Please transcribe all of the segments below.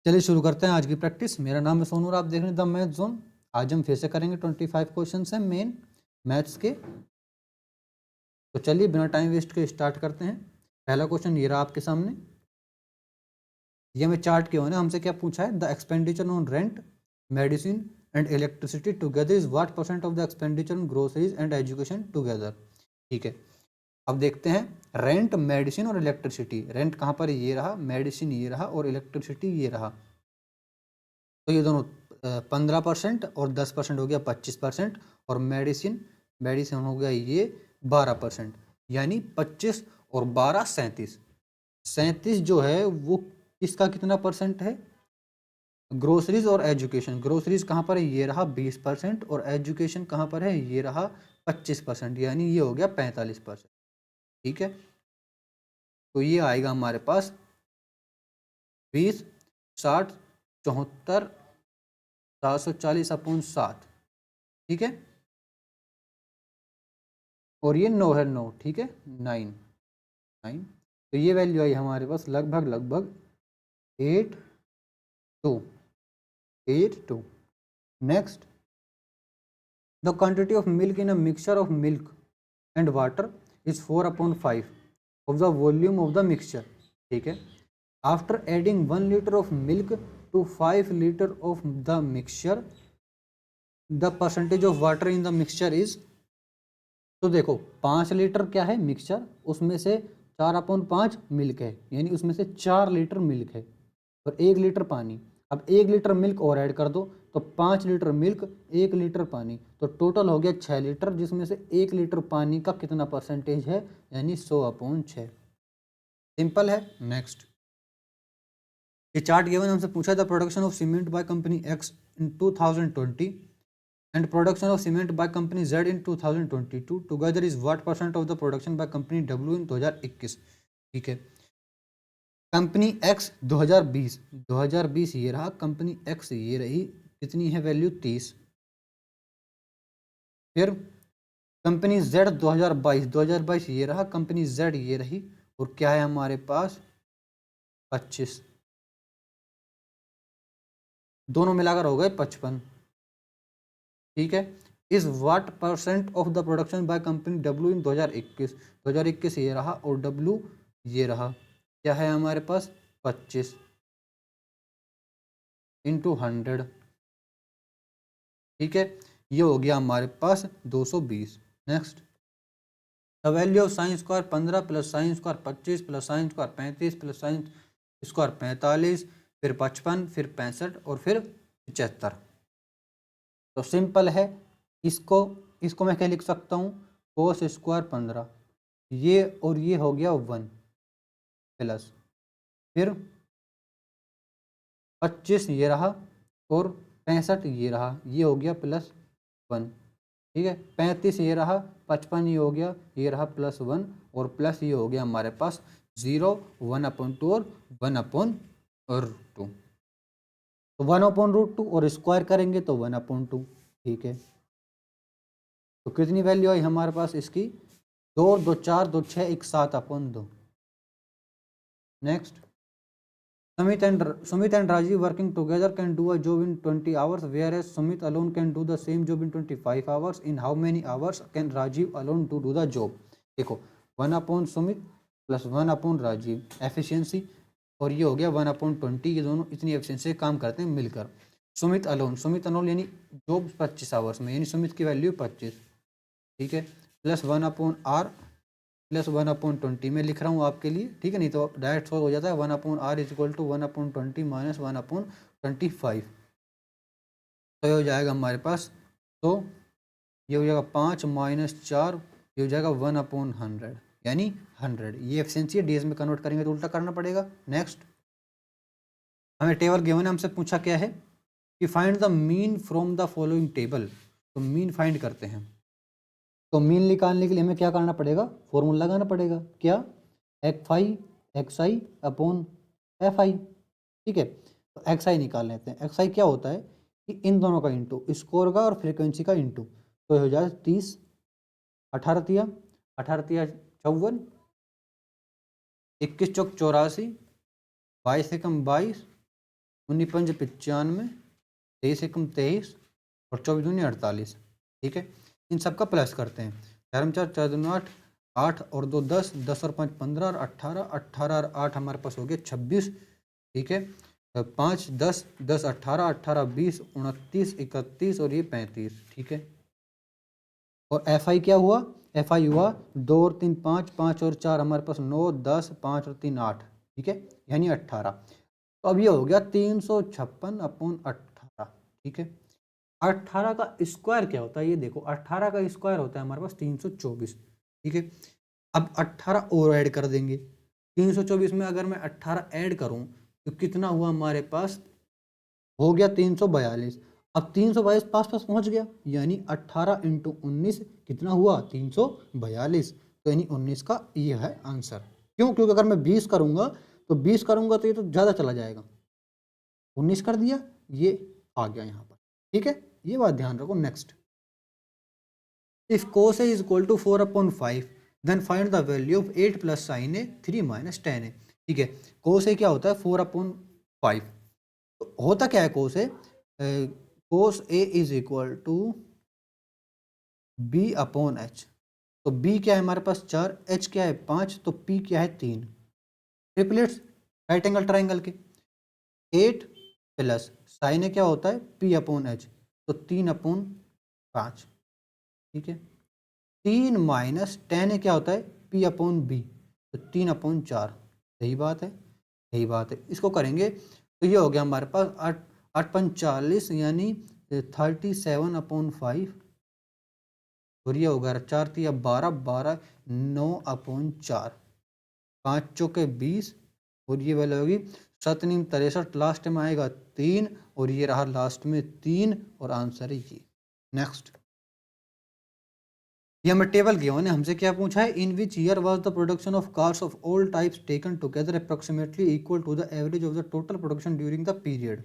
चलिए शुरू करते हैं आज की प्रैक्टिस। मेरा नाम है सोनू और आप देख रहे हैं द मैथ जोन। आज हम फिर से करेंगे 25 क्वेश्चन हैं मेन मैथ्स के। तो चलिए बिना टाइम वेस्ट के स्टार्ट करते हैं। पहला क्वेश्चन ये रहा आपके सामने। ये हमें चार्ट के होने हमसे क्या पूछा है, the expenditure on rent, medicine and electricity together is what percent of the expenditure on groceries and education together. ठीक है, अब देखते हैं रेंट, मेडिसिन और इलेक्ट्रिसिटी। रेंट कहाँ पर है, ये रहा, मेडिसिन ये रहा और इलेक्ट्रिसिटी ये रहा। तो ये दोनों 15% और 10% हो गया 25%, और मेडिसिन मेडिसिन हो गया ये 12%, यानी 25 और 12 37। 37 जो है वो किसका कितना परसेंट है, ग्रोसरीज और एजुकेशन। ग्रोसरीज कहाँ पर है, ये रहा 20%, और एजुकेशन कहाँ पर है, ये रहा 25%, यानी ये हो गया 45%। ठीक है, तो ये आएगा हमारे पास 20, 60, 74, 740/7। ठीक है, और ये 9 है, 9। ठीक है, 9 9। तो ये वैल्यू आई हमारे पास लगभग 8 2। Next, the quantity of milk in a mixture of milk and water is 4/5 of the volume of the mixture. ठीक है, after adding 1 litre of milk to 5 litre of the mixture the percentage of water in the mixture is. तो देखो 5 litre क्या है mixture, उसमें से 4/5 milk है, यानी उसमें से 4 लीटर मिल्क है और 1 लीटर पानी। अब 1 लीटर मिल्क और ऐड कर दो तो 5 लीटर मिल्क, 1 लीटर पानी, तो टोटल हो गया 6 लीटर, जिसमें से 1 लीटर पानी का कितना परसेंटेज है, यानी 100/6। सिंपल है। नेक्स्ट, ये चार्ट गिवन हमसे पूछा था production of cement by company x in 2020 and production of cement by company Z in 2022 together is what percent of the production by company W in 2021। ठीक है, company X 2020 ये रहा, company X ये रही, कितनी है वैल्यू 30। फिर company Z 2022 ये रहा, कंपनी Z ये रही, और क्या है हमारे पास 25। दोनों मिलाकर हो गए 55। ठीक है, is what percent of the production by company W in 2021 ये रहा, और डब्ल्यू ये रहा, क्या है हमारे पास 25 इंटू 100। ठीक है, ये हो गया हमारे पास 220। Next, the value of sine square 15 plus sine square 25 plus sine square 35 plus sine square 45, फिर 55, फिर 65 और फिर 75। तो सिंपल है, इसको इसको मैं क्या लिख सकता हूँ, कोस स्क्वायर 15, ये और ये हो गया 1 प्लस, फिर 25 ये रहा और 65 ये रहा, ये हो गया +1। ठीक है, 35 ये रहा, 55 ये हो गया, ये रहा +1, और प्लस ये हो गया हमारे पास 0, 1/2 और 1/2। तो 1/√2 और स्क्वायर करेंगे तो 1/2। ठीक है, तो कितनी वैल्यू आई हमारे पास इसकी, 2 2 4 2 6 1 7/2। Next, Sumit and Rajiv working together can do a job in 20 hours, whereas Sumit alone can do the same job in 25 hours. In how many hours can Rajiv alone to do the job? देखो 1/Sumit plus 1/Rajiv efficiency, और ये हो गया 1/20। ये दोनों इतनी efficiency काम करते हैं मिलकर। सुमित अलोन यानी जॉब 25 आवर्स में, यानी सुमित की वैल्यू 25। ठीक है, प्लस 1/R प्लस 1/20 में लिख रहा हूँ आपके लिए। ठीक है, नहीं तो डायरेक्ट सॉल्व हो जाता है। 1/R is equal to 1/20 minus 1/25। तो ये हो जाएगा हमारे पास, तो ये हो जाएगा 5 माइनस 4, ये हो जाएगा 1/100, यानी 100। ये एफिशिएंसी है, डेज में कन्वर्ट करेंगे तो उल्टा करना पड़ेगा। नेक्स्ट, हमें टेबल गिवन है, हमसे पूछा क्या है कि find the mean from the following table. तो मीन फाइंड करते हैं। तो मीन निकालने के लिए हमें क्या करना पड़ेगा, फॉर्मूला लगाना पड़ेगा। क्या, XI/FI। ठीक है, तो XI निकाल लेते हैं। XI क्या होता है कि इन दोनों का इंटू, स्कोर का और फ्रीक्वेंसी का इंटू। तो हो जाए 30, 18 तिया 54, 21 चौक 84, 22 एकम 22, 19 95, 23 एकम 23 और 24 दूनी 48। ठीक है, इन सब का प्लस करते हैं। 4 4 4 दूनी 8, 8 और 2 10, 10 और 5 15 और 18, 18 और 8 हमारे पास हो गया 26। ठीक है, 5 10 10 18, 18 20 29 31 और ये 35। ठीक है, और एफ आई क्या हुआ? एफ आई हुआ 2 और 3 5, 5 और 4 हमारे पास 9 10, 5 और 3 8। ठीक है, यानी 18। तो अब ये हो गया 356/18। ठीक है, 18 का स्क्वायर क्या होता है ये देखो, 18 का स्क्वायर होता है हमारे पास 324। ठीक है, अब 18 और ऐड कर देंगे। 324 में अगर मैं 18 ऐड करूं तो कितना हुआ हमारे पास? हो गया 342। अब 342 पास पास पहुंच गया, यानी 18 इंटू 19 कितना हुआ? 342। तो यानी 19 का ये है आंसर। क्यों? क्योंकि अगर मैं 20 करूंगा तो 20 करूंगा तो ये तो ज़्यादा चला जाएगा। 19 कर दिया, ये आ गया यहाँ पर। ठीक है, ये बात ध्यान रखो। Next, if cos a is equal to 4/5 then find the value of 8 plus sin a 3 minus tan a। ठीक है, cos a क्या होता है? 4/5। तो होता क्या है cos a? cos a is equal to b/h। तो b क्या है हमारे पास? 4, h क्या है? 5, तो p क्या है? 3। ट्रिपलेट्स राइट एंगल ट्राइंगल के। 8 प्लस साइन क्या होता है? p/h, तो 3/5। ठीक है, 3 माइनस टेन क्या होता है? p/b, तो 3/4। सही बात है, सही बात है। इसको करेंगे तो ये हो गया हमारे पास 8 8 45 यानी 37/5। और ये होगा 4 3 12 12 9/4। 5 चौके 20 और ये वाला होगी 7 9 63। लास्ट में आएगा 3 और ये रहा लास्ट में 3 और आंसर है ये। नेक्स्ट, ये हमें टेबल गिवन है। हमसे क्या पूछा है? In which year was the production of cars of all types taken together approximately equal to the average of the total production during the period.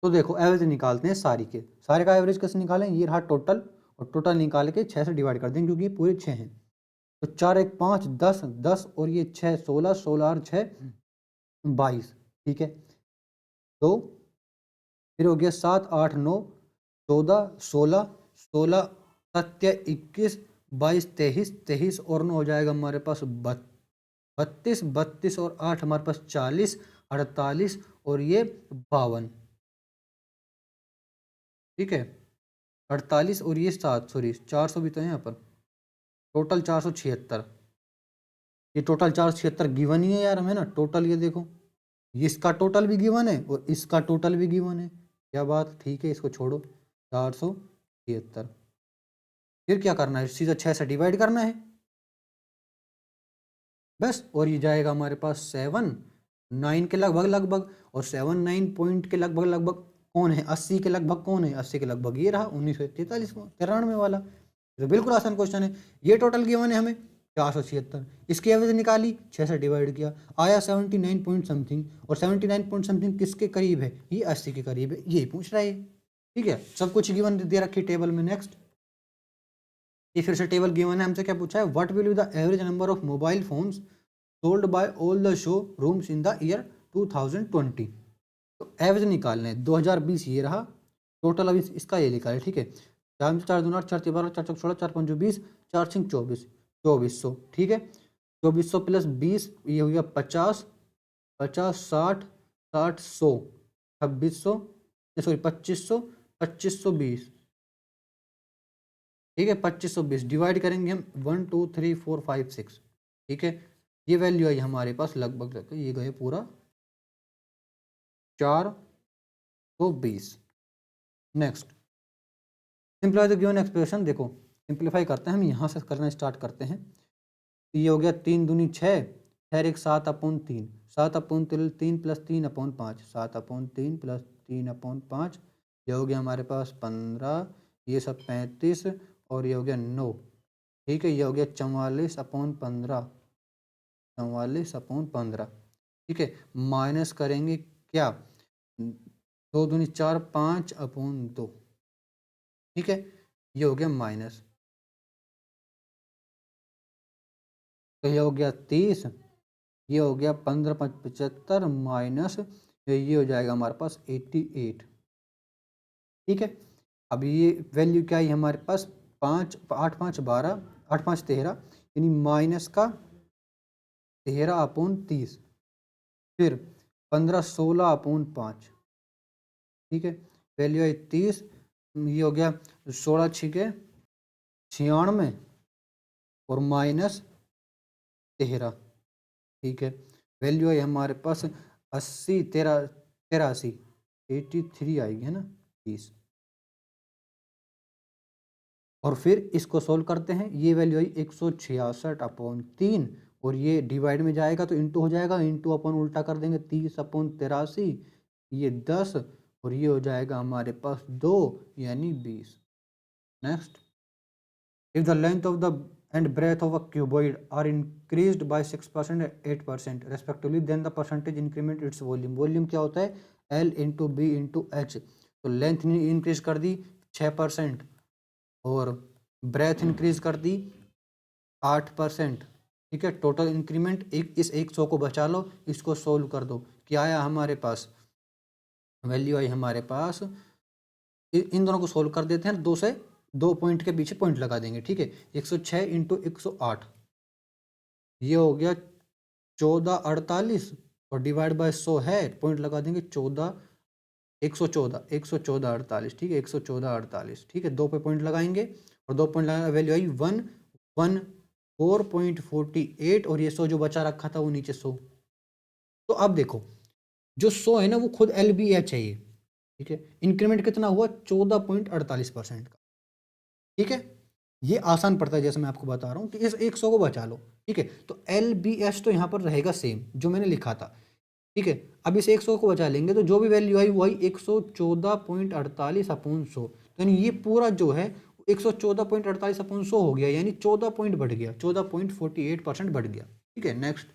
तो देखो एवरेज निकालते हैं सारी के सारे का एवरेज कैसे निकालें? ये रहा टोटल, और टोटल निकाल के 6 से डिवाइड कर देंगे क्योंकि ये पूरे 6 हैं। तो 4 1 5 10 10 और ये 6 16 16 और 6 22। ठीक है, तो फिर हो गया 7 8 9 14 16 16 7 21 22 23 23 और 9 हो जाएगा हमारे पास 32 32 और 8 हमारे पास 40 48 और ये 52। ठीक है, 48 और ये 7 सॉरी 400 भी तो है यहाँ पर। टोटल 476। ये टोटल 476 गिवन ही है यार हमें ना टोटल। ये देखो, इसका टोटल भी गिवन है और इसका टोटल भी गिवन है। क्या बात? ठीक है, इसको छोड़ो। 476 फिर क्या करना है? सीधा 6 से डिवाइड करना है बस। और ये जाएगा हमारे पास 7 9 के लगभग लगभग, और 7 9 पॉइंट के लगभग लगभग कौन है? 80 के लगभग कौन है? 80 के लगभग ये रहा 1943 93 वाला। तो बिल्कुल आसान क्वेश्चन है। ये टोटल गिवन है हमें 476। इसकी एवरेज निकाली, 6 से डिवाइड किया, आया 79 पॉइंट समथिंग। और 79 पॉइंट समथिंग किसके करीब है? ये 80 के करीब है, यही पूछ रहा है। ठीक है, सब कुछ गिवन दे रखी टेबल में। नेक्स्ट, ये फिर से टेबल गिवन है। हमसे क्या पूछा है? What will be the average number of mobile phones sold by all the show rooms in the year 2020। तो एवरेज निकालना है 2020 ये रहा टोटल। अभी इसका ये लिखा है। ठीक है, 4 4 2 8 4 3 12 4 4 16 4 5 20 4 6 24 2400। ठीक है, 2400 प्लस 20 ये हो गया 50 50 60 60 100 2600 सॉरी 2500 2520। ठीक है, 2520 डिवाइड करेंगे हम 1 2 3 4 5 6। ठीक है, ये वैल्यू आई हमारे पास लगभग ये गए पूरा 420। Next, simplify the given expression. देखो सिंप्लीफाई करते हैं हम, यहाँ से करना स्टार्ट करते हैं। तो ये हो गया 3 दूनी 6 6 1 7/3 7/3 प्लस 3/5 7/3 प्लस 3/5। ये हो गया हमारे पास 15, ये सब 35 और ये हो गया 9। ठीक है, ये हो गया 44/15 44/15। ठीक है, माइनस करेंगे क्या? 2 दूनी 4 5/2। ठीक है, ये हो गया माइनस, तो ये हो गया 30, ये हो गया 15 5 75 माइनस ये हो जाएगा हमारे पास 88। ठीक है, अब ये वैल्यू क्या है हमारे पास 5 8 5 12 8 5 13 यानी माइनस का 13/30, फिर 15 16/5। ठीक है, वैल्यू है 30, ये हो गया 16 छिके 96 और माइनस 13। ठीक है, वैल्यू है हमारे पास 80 83 83 आएगी है ना 30। और फिर इसको सोल्व करते हैं, ये वैल्यू आई 166/3 और ये डिवाइड में जाएगा तो इंटू हो जाएगा, इंटू अपन उल्टा कर देंगे 30/83, ये 10 और ये हो जाएगा हमारे पास 2 यानी 20। Next, if the length of the and breadth of a cuboid are increased by 6% and 8% respectively, then the percentage increment its volume. Volume क्या होता है, L into B into H. तो लेंथ इंक्रीज कर दी 6% और ब्रेथ इंक्रीज कर दी 8%। ठीक है, टोटल इंक्रीमेंट इस 100 को बचा लो, इसको सोल्व कर दो, क्या आया हमारे पास, वैल्यू आई हमारे पास, इन दोनों को सोल्व कर देते हैं, 2 से 2 पॉइंट के पीछे पॉइंट लगा देंगे। ठीक है, 106 इंटू 108 ये हो गया 1448 और डिवाइड बाय 100 है, पॉइंट लगा देंगे 14 114 48। ठीक है, 114 48। ठीक है, 2 पे पॉइंट लगाएंगे और 2 पॉइंट लगाने वैल्यू आई 114.48 और ये 100 जो बचा रखा था वो नीचे 100। तो अब देखो जो 100 है ना वो खुद LBH है ये। ठीक है, इंक्रीमेंट कितना हुआ 14.48% का। ठीक है, ये आसान पड़ता है जैसे मैं आपको बता रहा हूँ कि इस 100 को बचा लो। ठीक है, तो LBH तो यहाँ पर रहेगा सेम जो मैंने लिखा था। ठीक है, अब इस 100 को बचा लेंगे तो जो भी वैल्यू आई वो आई 114.48/100। तो यानी ये पूरा जो है 114.48/100 हो गया, यानी 14 पॉइंट बढ़ गया, 14.48% बढ़ गया। ठीक है, next,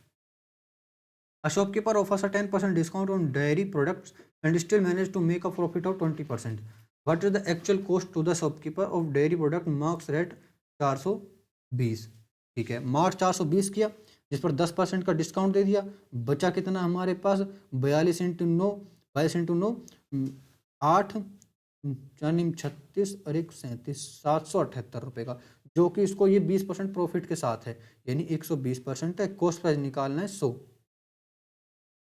a shopkeeper offers a 10% discount on dairy products and still manage to make a profit of 20%। What is the actual cost to the shopkeeper of dairy product, marks rate 420। ठीक है, मार्च 420 किया, जिस पर 10% का डिस्काउंट दे दिया, बचा कितना हमारे पास 42 इंटू 9, 22 इंटू 9 8 यानी 36 और 1 37 778 का, जो कि इसको ये 20% प्रॉफिट के साथ है, यानी 120% है। कॉस्ट प्राइस निकालना है 100।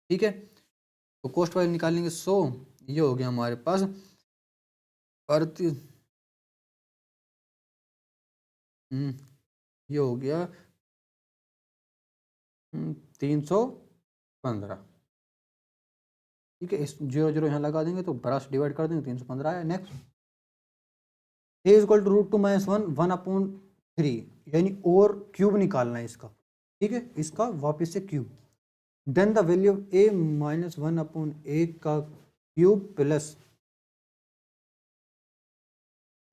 ठीक है, तो कॉस्ट प्राइस निकालेंगे 100, ये हो गया हमारे पास 38, ये हो गया 315। ठीक है, इस 0 0 यहाँ लगा देंगे तो 12 से डिवाइड कर देंगे, 315 आया। Next, A is equal to √2-1 1/3 यानी और क्यूब निकालना है इसका। ठीक है, इसका वापस से cube, then the value of A - 1/A का क्यूब प्लस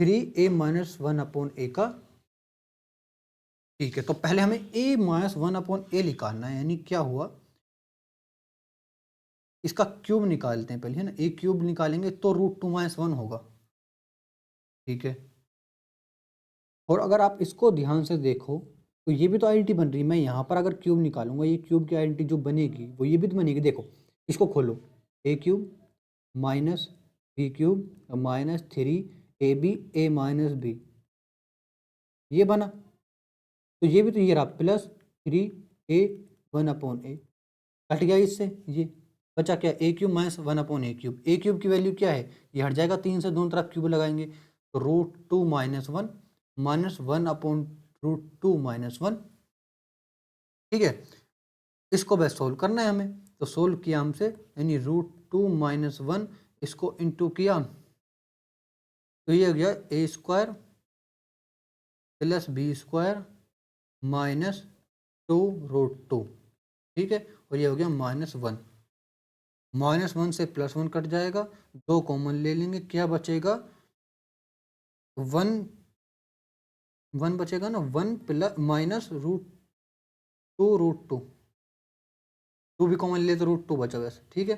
3A - 1/A का। ठीक है, तो पहले हमें A - 1/A निकालना है, यानी क्या हुआ, इसका क्यूब निकालते हैं पहले, है ना। A क्यूब निकालेंगे तो √2 - 1 होगा। ठीक है, और अगर आप इसको ध्यान से देखो तो ये भी तो आइडेंटिटी बन रही है। मैं यहाँ पर अगर क्यूब निकालूंगा, ये क्यूब की आइडेंटिटी जो बनेगी वो ये भी तो बनेगी। देखो, इसको खोलो, A cube minus B cube minus 3AB A - B, ये बना। तो ये भी तो ये रहा प्लस 3A 1/A, हट गया इससे, ये बचा क्या, A cube minus 1/A cube. A cube की वैल्यू क्या है, ये हट जाएगा, 3 से दोनों तरफ क्यूब लगाएंगे तो √2 - 1 माइनस 1/√2 - 1। ठीक है, इसको बस सोल्व करना है हमें, तो सोल्व किया हमसे, यानी √2 - 1 इसको इंटू किया तो ये हो गया A² प्लस B² माइनस 2√2। ठीक है, और ये हो गया -1। -1 से +1 कट जाएगा, 2 कॉमन ले लेंगे, क्या बचेगा 1 1 बचेगा ना, 1 प्लस माइनस √2 2 भी कॉमन ले तो √2 बचा वैसे। ठीक है,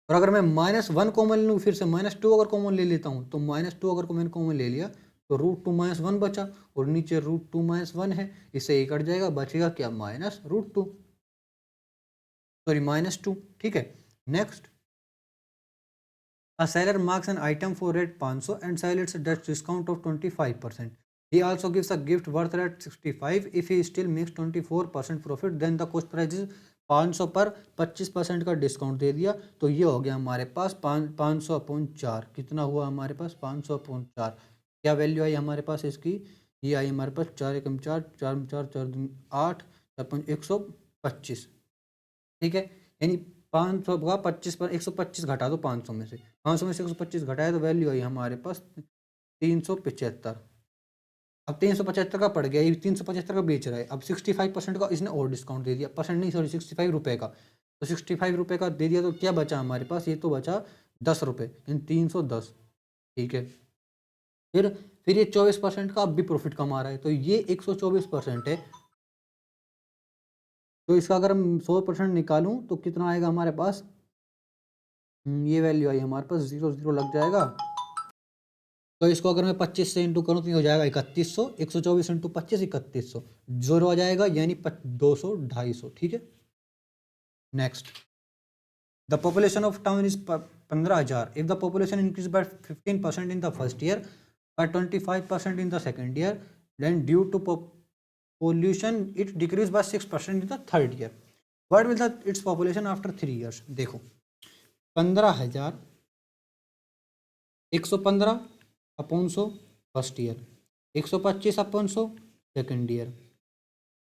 और अगर मैं -1 कॉमन लूँ, फिर से -2 अगर कॉमन ले लेता हूँ, तो -2 अगर मैंने कॉमन ले लिया तो √2 - 1 बचा, और नीचे √2 - 1 है, इससे ये कट जाएगा, बचेगा क्या -√2, सॉरी -2। ठीक है, next, A seller marks an item for rate 500 and sells it at discount of 25%. He also gives a gift worth at 65. If he still makes 24% profit, then the cost price is 500 पर 25% का discount दे दिया, तो ये हो गया हमारे पास 500/4। कितना हुआ हमारे पास? 500/4। क्या वैल्यू आई हमारे पास इसकी? ये आई हमारे पास 4 एकम 4, 4 में 4, 4 दूनी 8, 4 125। ठीक है, यानी 500 का 25 पर 125 घटा दो 500 में से, 500 में से 125 घटाया तो वैल्यू आई हमारे पास 375। अब 375 का पड़ गया, ये 375 का बेच रहा है। अब 65% का इसने और डिस्काउंट दे दिया, परसेंट नहीं सॉरी 65 रुपये का, तो 65 रुपये का दे दिया तो क्या बचा हमारे पास? ये तो बचा 10 रुपये, यानी 310। ठीक है, फिर ये 24% का अब भी प्रॉफिट कमा रहा है, तो ये 124% है। तो इसका अगर हम 100% निकालूं तो कितना आएगा हमारे पास? ये वैल्यू आई हमारे पास 0 0 लग जाएगा। तो इसको अगर मैं 25 से इंटू करूँ तो ये हो जाएगा 3100, 124 इंटू 25 3100, जोरो आ जाएगा यानी 200 250। ठीक है, next, the population of town is 15,000। If the population increase by 15% in the first year, by 25% in the second year, then due to pollution it decrease by 6% in the third year. What will the its population after 3 years? देखो 15,000 115/100 first year, 125/100 second year,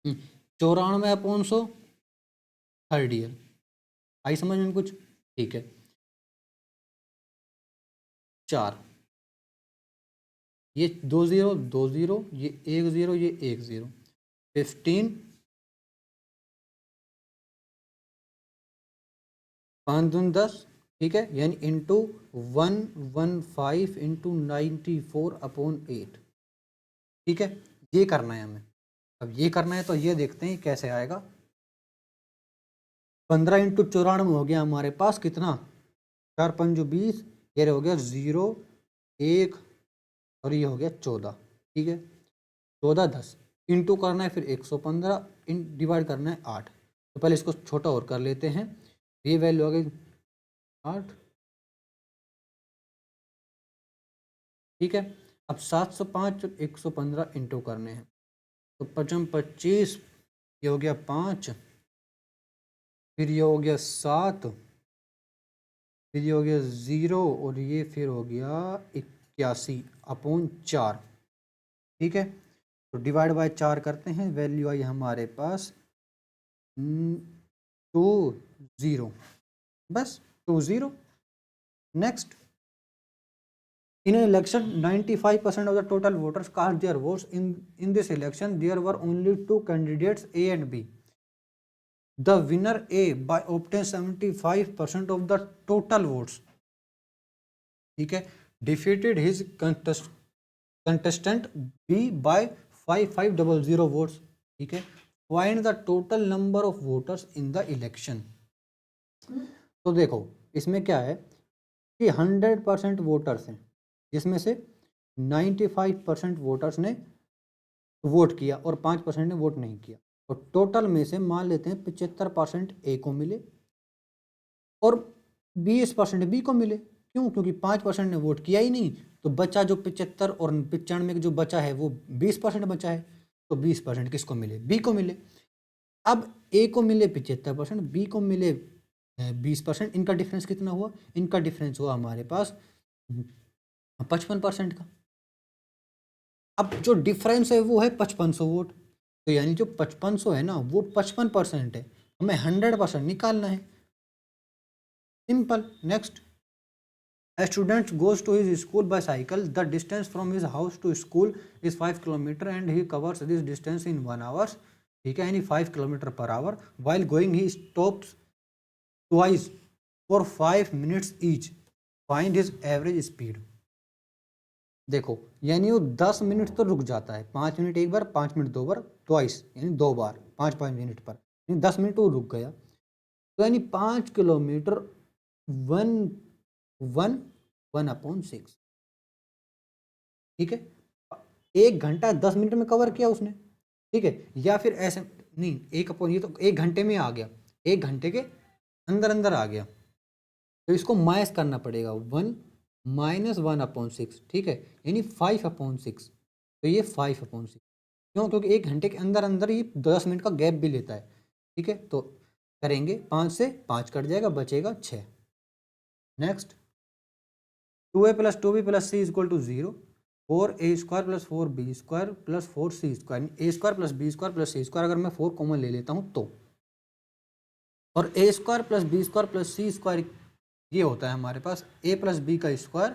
94/100 third year. आई समझ में कुछ? ठीक है, 4, ये 2 0 2 0, ये 1 0, ये 1 0, 15 5 दूनी 10। ठीक है, यानी इंटू 115 इंटू 94/8। ठीक है, ये करना है हमें। अब ये करना है तो ये देखते हैं कैसे आएगा। 15 इंटू 94 हो गया हमारे पास कितना? 4 5 20, ये हो गया 0 1 और ये हो गया 14। ठीक है, 14 10 इंटू करना है, फिर 115 डिवाइड करना है 8। तो पहले इसको छोटा और कर लेते हैं, ये वैल्यू आ गई 8। ठीक है, अब 705 और 115 इंटू करने हैं, तो 55 25, ये हो गया 5, फिर ये हो गया 7, फिर ये हो गया 0 और ये फिर हो गया 81/4। ठीक है, तो डिवाइड बाय 4 करते हैं, वैल्यू आई हमारे पास 20, बस 20। Next, in an election 95% of the total voters cast their votes. In this election there were only 2 candidates, A and B. The winner A by obtained 75% of the total votes. ठीक है, defeated his contestant B by 5500 votes. ठीक है, find the total number of voters in the election. तो देखो इसमें क्या है कि 100% वोटर्स हैं, जिसमें से 95% वोटर्स ने वोट किया और 5% ने वोट नहीं किया। और टोटल में से मान लेते हैं 75% ए को मिले और 20% बी को मिले। क्यों? क्योंकि 5% ने वोट किया ही नहीं, तो बचा जो 75 और 95 जो बचा है वो 20% बचा है, तो 20% किसको मिले? बी को मिले। अब ए को मिले 75%, बी को मिले 20%। इनका डिफरेंस कितना हुआ? इनका डिफरेंस हुआ हमारे पास 55% का। अब जो डिफरेंस है वो है 5500 वोट, तो यानी जो 5500 है ना वो 55% है, हमें 100% निकालना है। Simple. Next, a student goes to his school by cycle. The distance from his house to school is 5 kilometer and he covers this distance in 1 hour. ठीक है, यानी 5 km/h. While going he stops twice for 5 minutes each. Find his average speed. देखो यानी वो 10 minute तो रुक जाता है, 5 मिनट एक बार, 5 मिनट दो बार, ट्वाइस यानी 2 बार 5-5 मिनट पर, यानी 10 मिनट वो रुक गया। तो यानी 5 किलोमीटर 1/6। ठीक है, 1 घंटा 10 मिनट में कवर किया उसने। ठीक है, या फिर ऐसे नहीं, 1/, ये तो 1 घंटे में आ गया, 1 घंटे के अंदर अंदर आ गया। तो इसको माइनस करना पड़ेगा, 1 माइनस 1/6, ठीक है, यानी 5/6। तो ये 5/6 क्यों? क्योंकि 1 घंटे के अंदर अंदर ये 10 मिनट का गैप भी लेता है, ठीक है। तो करेंगे, 5 से 5 कट जाएगा, बचेगा 6। Next, 2a + 2b + c = 0, 4a² + 4b² + 4c², a² + b² + c², अगर मैं 4 कॉमन ले लेता हूँ तो, और a² + b² + c² ये होता है हमारे पास a + b का स्क्वायर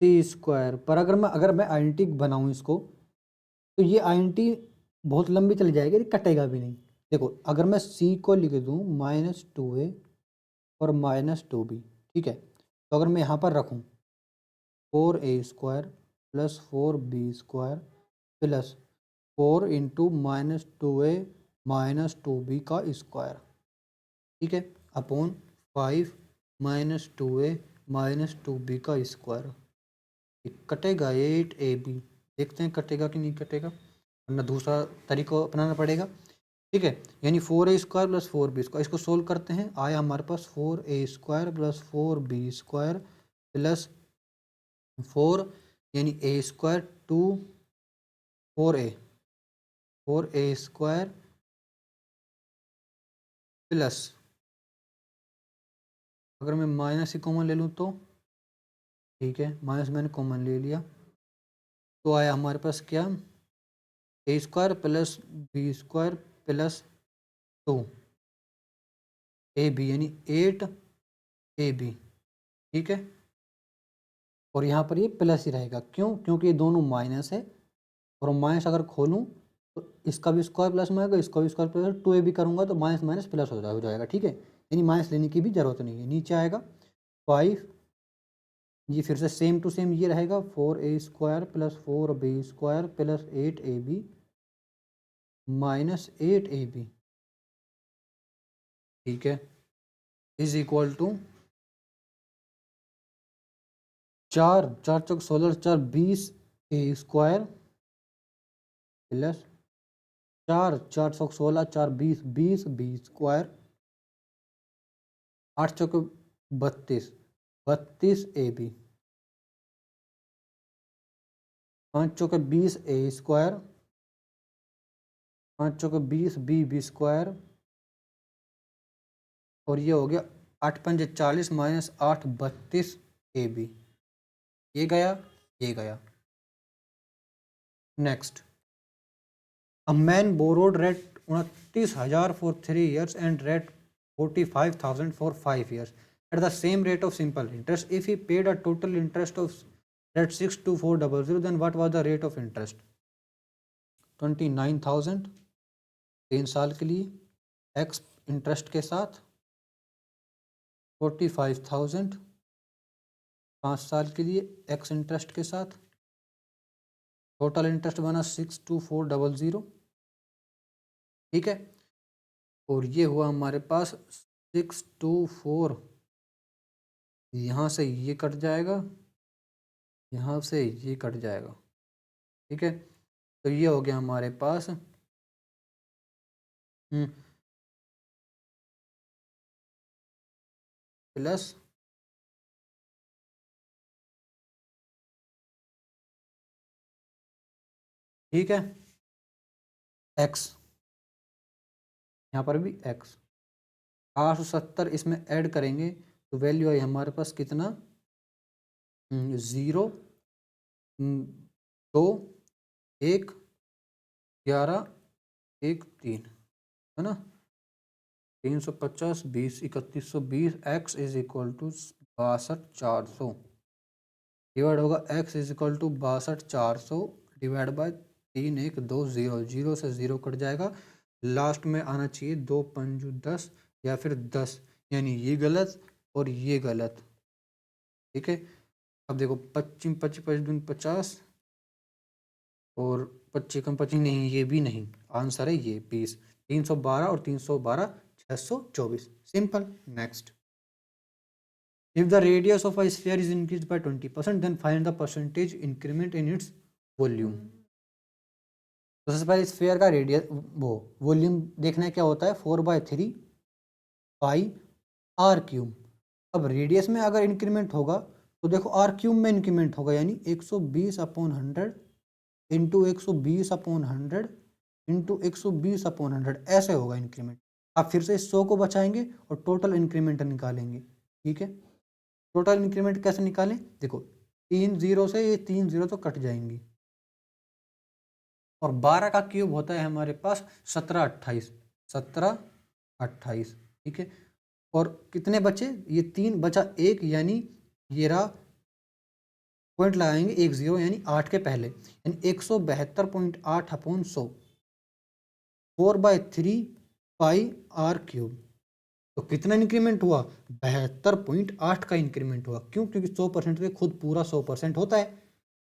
c²। पर अगर मैं आइडेंटिटी बनाऊँ इसको, तो ये आइडेंटिटी बहुत लंबी चली जाएगी, ये कटेगा भी नहीं। देखो, अगर मैं c को लिख दूँ -2a और -2b, ठीक है, तो अगर मैं यहाँ पर रखूँ 4a² + 4b² + 4 × -2a - 2b का स्क्वायर, ठीक है, अपॉन 5 - 2a - 2b का स्क्वायर। कटेगा 8ab, देखते हैं कटेगा कि नहीं कटेगा, वरना दूसरा तरीका अपनाना पड़ेगा, ठीक है। यानी 4a² + 4b², इसको सोल्व करते हैं, आया हमारे पास 4a² + 4b² + 4, यानी a² 2 4a 4a² प्लस, अगर मैं माइनस ही कॉमन ले लूँ तो, ठीक है, माइनस मैंने कॉमन ले लिया, तो आया हमारे पास क्या, a² + b² + 2 ab, यानी 8ab, ठीक है। और यहाँ पर ये प्लस ही रहेगा, क्यों? क्योंकि ये दोनों माइनस है, और माइनस अगर खोलूँ तो इसका भी स्क्वायर प्लस में आएगा, इसका भी स्क्वायर प्लस, 2ab करूँगा तो माइनस माइनस प्लस हो जाएगा, ठीक है, यानी माइनस लेने की भी जरूरत नहीं है। नीचे आएगा 5, ये फिर से सेम टू सेम ये रहेगा, 4a² + 4b² + 8ab - 8ab, ठीक है, इज इक्वल टू 4 4 चौक 16, 4 20a² प्लस 4 4 चौक 16, 4 20 20b², 8 चौक 32 32ab, 5 चौक 20a², 5 चौक 20b², और ये हो गया 8 पंजे 40 - 8 32ab, ये गया, ये गया। Next, a man borrowed rate 29,000 for 3 years and rate 45,000 for 5 years at the same rate of simple interest. If he paid a total interest of rate 62400, then what was the rate of interest? 29,000 3 साल के लिए, x interest के साथ, 45,000 5 साल के लिए x interest के साथ, टोटल इंटरेस्ट बना 62400, ठीक है। और ये हुआ हमारे पास 624, यहाँ से ये कट जाएगा, यहाँ से ये कट जाएगा, ठीक है। तो ये हो गया हमारे पास प्लस, ठीक है, x, यहाँ पर भी x, 870 इसमें ऐड करेंगे तो वैल्यू आई हमारे पास कितना, 0 2 1 11 1 3, है ना, 350 20 3120, x is equal to 62,400, divide होगा x is equal to 62,400 divide by 3120, 0 से 0 कट जाएगा, लास्ट में आना चाहिए 2 पंजू 10 या फिर 10, यानी ये गलत और ये गलत, ठीक है। अब देखो 25 25 25 दूनी 50, और 25 कम 25 नहीं, ये भी नहीं, आंसर है ये 20, 312 और 312 624, simple. Next, if the radius of a sphere is increased by 20%, then find the percentage increment in its volume। तो सबसे पहले स्फीयर का रेडियस, वो वॉल्यूम देखना है क्या होता है, 4/3 पाई आर क्यूब। अब रेडियस में अगर इंक्रीमेंट होगा तो देखो आर क्यूब में इंक्रीमेंट होगा, यानी 120/100 इंटू 120/100 इंटू 120/100 ऐसे होगा इंक्रीमेंट। आप फिर से इस 100 को बचाएंगे और टोटल इंक्रीमेंट निकालेंगे। ठीक है, टोटल इंक्रीमेंट कैसे निकालें, देखो 3 जीरो से ये 3 जीरो तो कट जाएंगी, और 12 का क्यूब होता है हमारे पास 1728। ठीक है, और कितने बचे, ये 3 बचा 1, यानी ये रहा, पॉइंट लगाएंगे 1 जीरो, यानी 8 के पहले, यानी 172.8/100 4/3 पाई आर क्यूब। तो कितना इंक्रीमेंट हुआ, 72.8 का इंक्रीमेंट हुआ। क्यों, क्योंकि 100% पे खुद पूरा 100% होता है,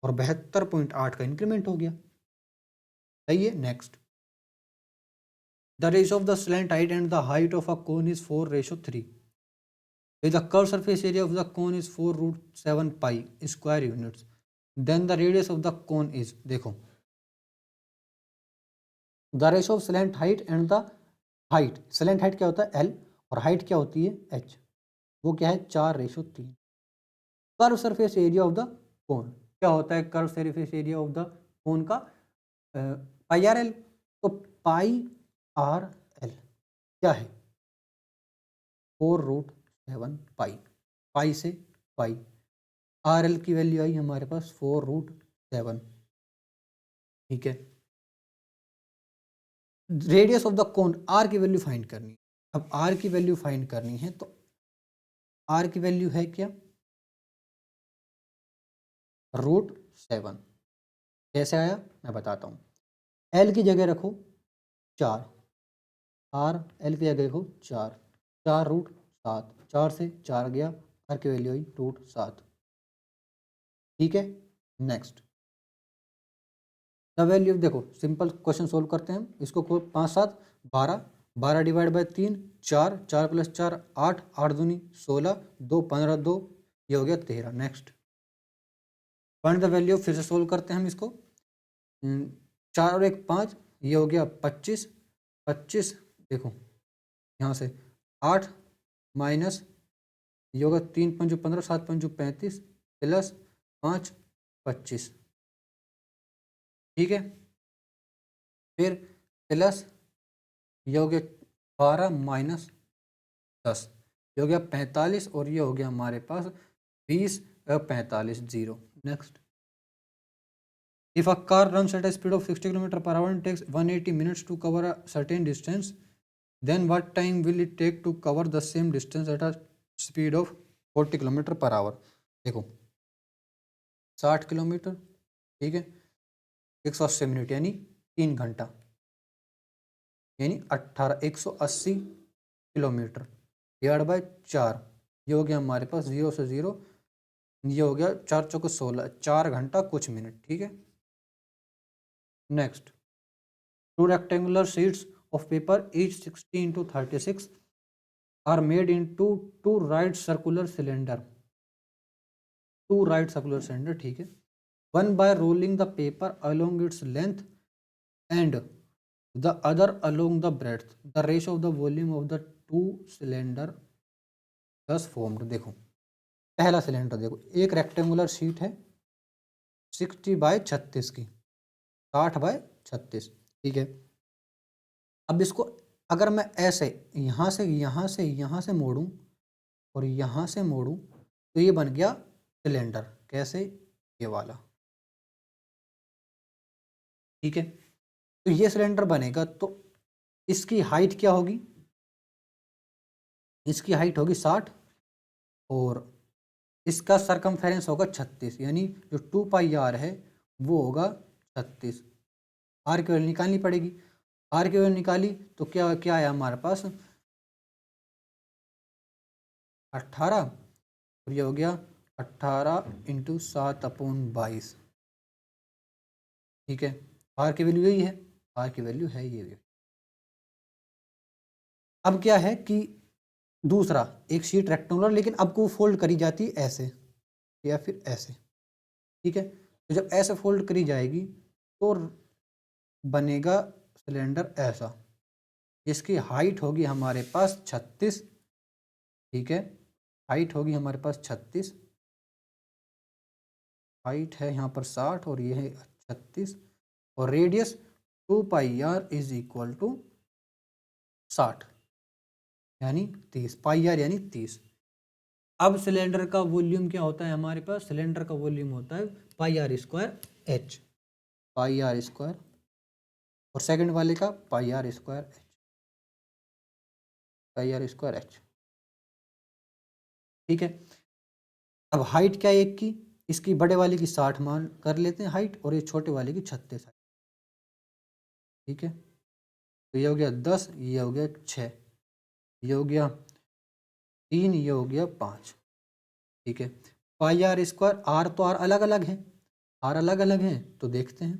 और 72.8 का इंक्रीमेंट हो गया। सही है। Next, the ratio of the slant height and the height of a cone is 4:3। The curve surface area of the cone is 4√7 pi square units, then the radius of the cone is, देखो the ratio of slant height and the height, slant height क्या होता है L, और height क्या होती है H, वो क्या है 4:3। Curve surface area of the कोन क्या होता है, curve surface area of the कोन का पाई आर एल। तो पाई आर एल क्या है 4√7 पाई, पाई से पाई, आर एल की वैल्यू आई हमारे पास 4√7। ठीक है, radius of the cone, R की वैल्यू फाइंड करनी है। अब आर की वैल्यू फाइंड करनी है तो आर की वैल्यू है क्या, √7। कैसे आया मैं बताता हूँ, एल की जगह रखो 4, आर एल की जगह रखो 4, 4√7, 4 से 4 गया, आर की वैल्यू आई √7। ठीक है, नेक्स्ट द वैल्यू, देखो सिंपल क्वेश्चन सोल्व करते हैं इसको, 5 7 12, 12 डिवाइड बाय 3 4, 4 + 4 8, 8 दूनी 16, 2 15, 2 ये हो गया 13। नेक्स्ट फाइंड द वैल्यू, फिर से सोल्व करते हैं हम इसको, 4 और 1 5, ये हो गया 25, 25 देखो यहाँ से 8 माइनस, ये होगा 3 5 15, 7 5 35 प्लस 5 25। ठीक है, फिर प्लस ये हो गया 12 माइनस 10, ये हो गया 45, और ये हो गया हमारे पास 20 45 0। Next, if a car runs at a speed of 60 km/h and takes 180 minutes to cover a certain distance, then what time will it take to cover the same distance at a speed of 40 km/h। देखो 60 kilometre, ठीक है, 180 minute यानी 3 घंटा, यानी 180 kilometre divide by 4, ये हो गया हमारे पास 0 से 0, ये हो गया 4 चौके 16, 4 घंटा कुछ मिनट। ठीक है, next, 2 rectangular sheets of paper each 60 into 36 are made into 2 right circular cylinder, 2 right circular cylinder। ठीक है, one by rolling the paper along its length and the other along the breadth, the ratio of the volume of the 2 cylinder thus formed। देखो पहला cylinder, देखो एक rectangular sheet है 60/36 की, 60/36। ठीक है, अब इसको अगर मैं ऐसे यहाँ से यहाँ से यहाँ से मोड़ूँ और यहाँ से मोड़ूँ तो ये बन गया सिलेंडर। कैसे, ये वाला। ठीक है, तो ये सिलेंडर बनेगा, तो इसकी हाइट क्या होगी, इसकी हाइट होगी 60, और इसका सरकमफेरेंस होगा 36, यानी जो 2πr है वो होगा 36। आर की वैल्यू निकालनी पड़ेगी, आर की वैल्यू निकाली तो क्या क्या आया हमारे पास 18, और ये हो गया 18 × 7/22। ठीक है, आर की वैल्यू यही है, आर की वैल्यू है ये। अब क्या है कि दूसरा एक शीट रेक्टेंगुलर, लेकिन अब को फोल्ड करी जाती है ऐसे या फिर ऐसे। ठीक है, तो जब ऐसे फोल्ड करी जाएगी तो बनेगा सिलेंडर ऐसा, जिसकी हाइट होगी हमारे पास 36, ठीक है। हाइट होगी हमारे पास 36, हाइट है यहाँ पर 60 और ये है 36, और radius 2πr is equal to 60 यानी 30, पाई आर यानी 30। अब सिलेंडर का वॉल्यूम क्या होता है हमारे पास? सिलेंडर का वॉल्यूम होता है pi R square H, pi R square, और सेकंड वाले का pi R square H, pi R square H. ठीक है। अब हाइट क्या है एक की, इसकी बड़े वाले की 60 मान कर लेते हैं हाइट, और ये छोटे वाले की 36। ठीक है, तो ये हो गया 10, ये हो गया 6, ये हो गया 3, ये हो गया 5। ठीक है। पाई आर स्क्वायर, आर तो आर अलग अलग है, आर अलग अलग है, तो देखते हैं।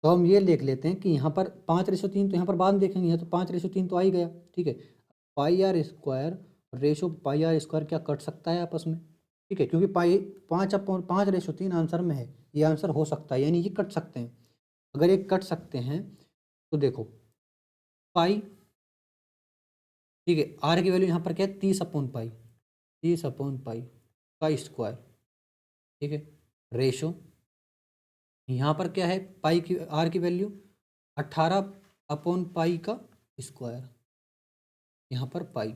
तो हम ये देख लेते हैं कि यहाँ पर 5:3, तो यहाँ पर बाद में देखेंगे, यहाँ तो 5:3 तो आ ही गया। ठीक है। Pi R square ratio pi R square क्या कट सकता है आपस में? ठीक है, क्योंकि पाई 5/5:3 आंसर में है, ये आंसर हो सकता है, यानी ये कट सकते हैं। अगर ये कट सकते हैं तो देखो पाई, ठीक है, आर की वैल्यू यहाँ पर क्या है? 30/पाई, 30/पाई का स्क्वायर। ठीक है, रेशो यहाँ पर क्या है? पाई की, आर की वैल्यू 18/पाई का स्क्वायर, यहाँ पर पाई।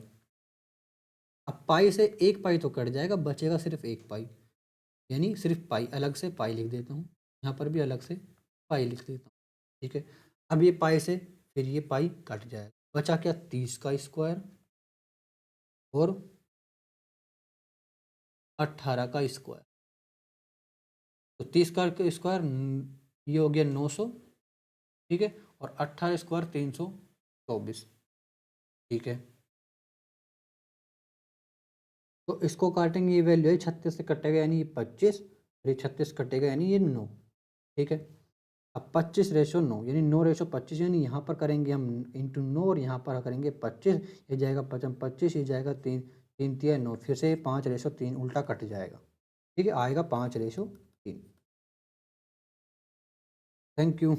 अब पाई से एक पाई तो कट जाएगा, बचेगा सिर्फ एक पाई, यानी सिर्फ पाई, अलग से पाई लिख देता हूँ, यहाँ पर भी अलग से पाई लिख देता हूँ। ठीक है। अब ये पाई से फिर ये पाई कट जाएगा, बचा क्या? 30 का स्क्वायर और 18 का स्क्वायर। तो 30 का स्क्वायर ये हो गया 900। ठीक है, और 18 स्क्वायर 324। ठीक है, तो इसको काटेंगे, ये वैल्यू है 36 से कटेगा यानी ये 25, और ये 36 कटेगा यानी ये 9। ठीक है। अब 25/9 यानी 9/25, यानी यहाँ पर करेंगे हम इंटू 9 और यहाँ पर करेंगे 25, ये जाएगा 25, ये जाएगा 3, 3 3 9, फिर से 5/3 उल्टा कट जाएगा। ठीक है, आएगा 5/3। Thank you.